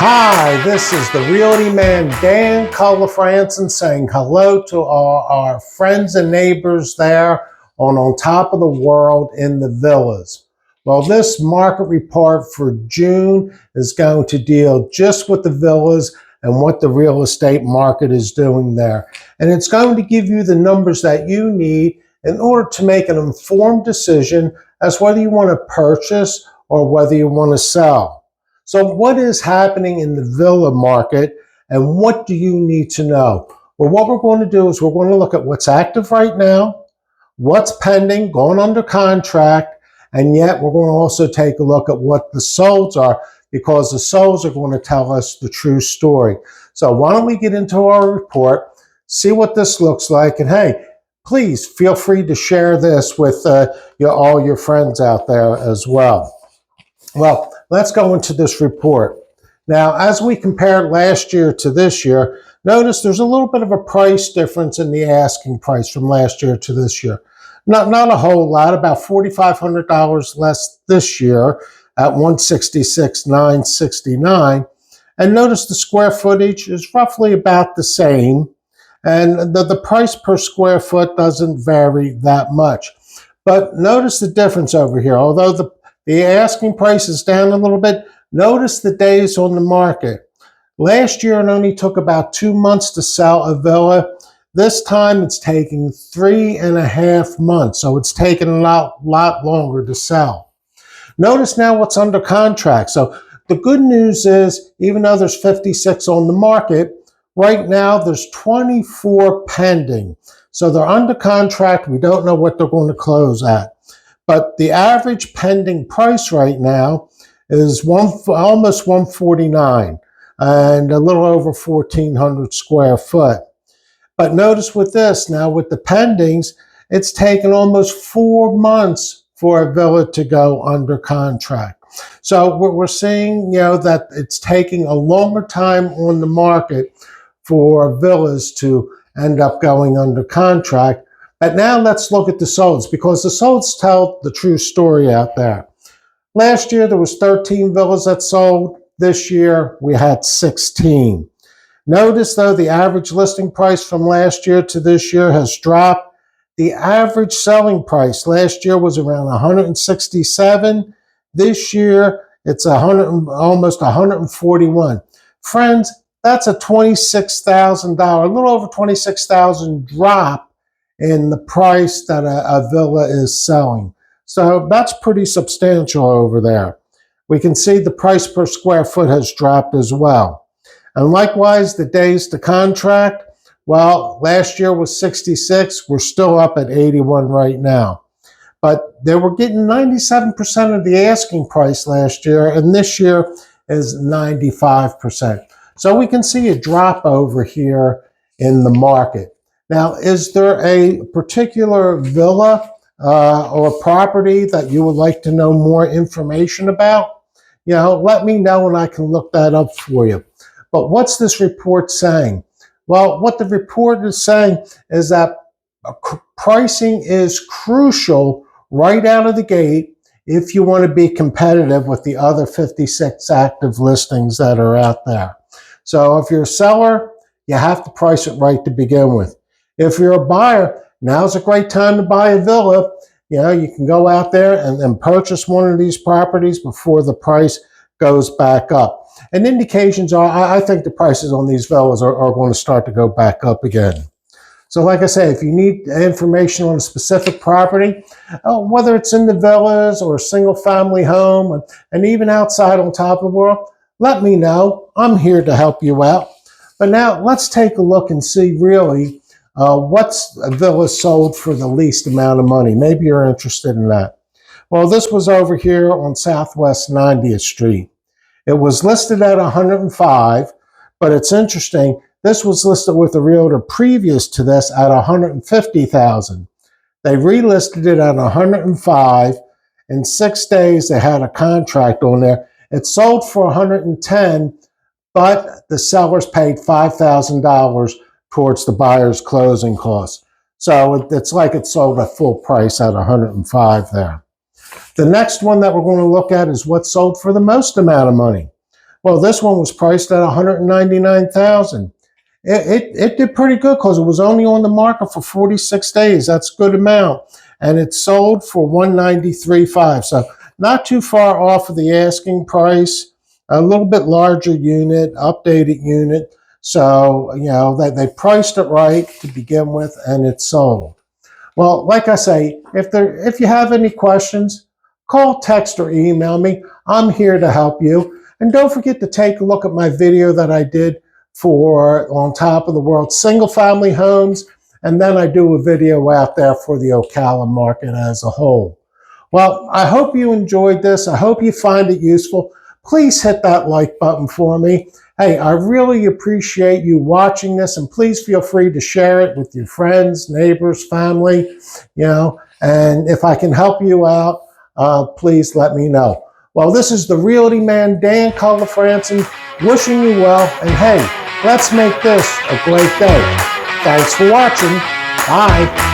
Hi, this is the Realty Man, Dan Culafranson, saying hello to our friends and neighbors there on top of the world in the villas. Well, this market report for June is going to deal just with the villas and what the real estate market is doing there. And it's going to give you the numbers that you need in order to make an informed decision as whether you want to purchase or whether you want to sell. So what is happening in the villa market and what do you need to know? Well, what we're going to do is we're going to look at what's active right now, what's pending, going under contract, and yet we're going to also take a look at what the solds are, because the solds are going to tell us the true story. So why don't we get into our report, see what this looks like, and hey, please feel free to share this with all your friends out there as well. Well, let's go into this report. Now, as we compare last year to this year, notice there's a little bit of a price difference in the asking price from last year to this year. Not a whole lot, about $4,500 less this year at $166,969. And notice the square footage is roughly about the same. And the price per square foot doesn't vary that much. But notice the difference over here. Although the asking price is down a little bit, notice the days on the market. Last year, it only took about 2 months to sell a villa. This time, it's taking 3.5 months, so it's taking a lot longer to sell. Notice now what's under contract. So the good news is, even though there's 56 on the market, right now there's 24 pending. So they're under contract. We don't know what they're going to close at. But the average pending price right now is almost $149 and a little over 1,400 square foot. But notice with this, now with the pendings, it's taken almost 4 months for a villa to go under contract. So we're seeing, that it's taking a longer time on the market for villas to end up going under contract. But now let's look at the solds, because the solds tell the true story out there. Last year, there was 13 villas that sold. This year, we had 16. Notice, though, the average listing price from last year to this year has dropped. The average selling price last year was around $167. This year, it's almost $141. Friends, that's a $26,000, a little over $26,000 drop in the price that a villa is selling. So that's pretty substantial over there. We can see the price per square foot has dropped as well. And likewise, the days to contract, well, last year was 66. We're still up at 81 right now. But they were getting 97% of the asking price last year, and this year is 95%. So we can see a drop over here in the market. Now, is there a particular villa or property that you would like to know more information about? Let me know and I can look that up for you. But what's this report saying? Well, what the report is saying is that pricing is crucial right out of the gate if you want to be competitive with the other 56 active listings that are out there. So if you're a seller, you have to price it right to begin with. If you're a buyer, now's a great time to buy a villa. You can go out there and purchase one of these properties before the price goes back up. And indications are, I think the prices on these villas are going to start to go back up again. So like I say, if you need information on a specific property, whether it's in the villas or a single family home, and even outside on top of the world, let me know. I'm here to help you out. But now let's take a look and see really what's a villa sold for the least amount of money. Maybe you're interested in that. Well, this was over here on Southwest 90th Street. It was listed at $105, but it's interesting. This was listed with a realtor previous to this at $150,000. They relisted it at $105. In 6 days, they had a contract on there. It sold for $110, but the sellers paid $5,000 towards the buyer's closing costs. So it's like it sold at full price at $105 there. The next one that we're going to look at is what sold for the most amount of money. Well, this one was priced at $199,000. It did pretty good because it was only on the market for 46 days. That's a good amount. And it sold for $193,500. So not too far off of the asking price. A little bit larger unit, updated unit. So, you know, they priced it right to begin with, and it sold. Well, like I say, if you have any questions, call, text, or email me. I'm here to help you. And don't forget to take a look at my video that I did for On Top of the World single family homes. And then I do a video out there for the Ocala market as a whole. Well, I hope you enjoyed this. I hope you find it useful. Please hit that like button for me. Hey, I really appreciate you watching this, and please feel free to share it with your friends, neighbors, family, you know, and if I can help you out, please let me know. Well, this is the Realty Man, Dan Culafranson, wishing you well, and hey, let's make this a great day. Thanks for watching. Bye.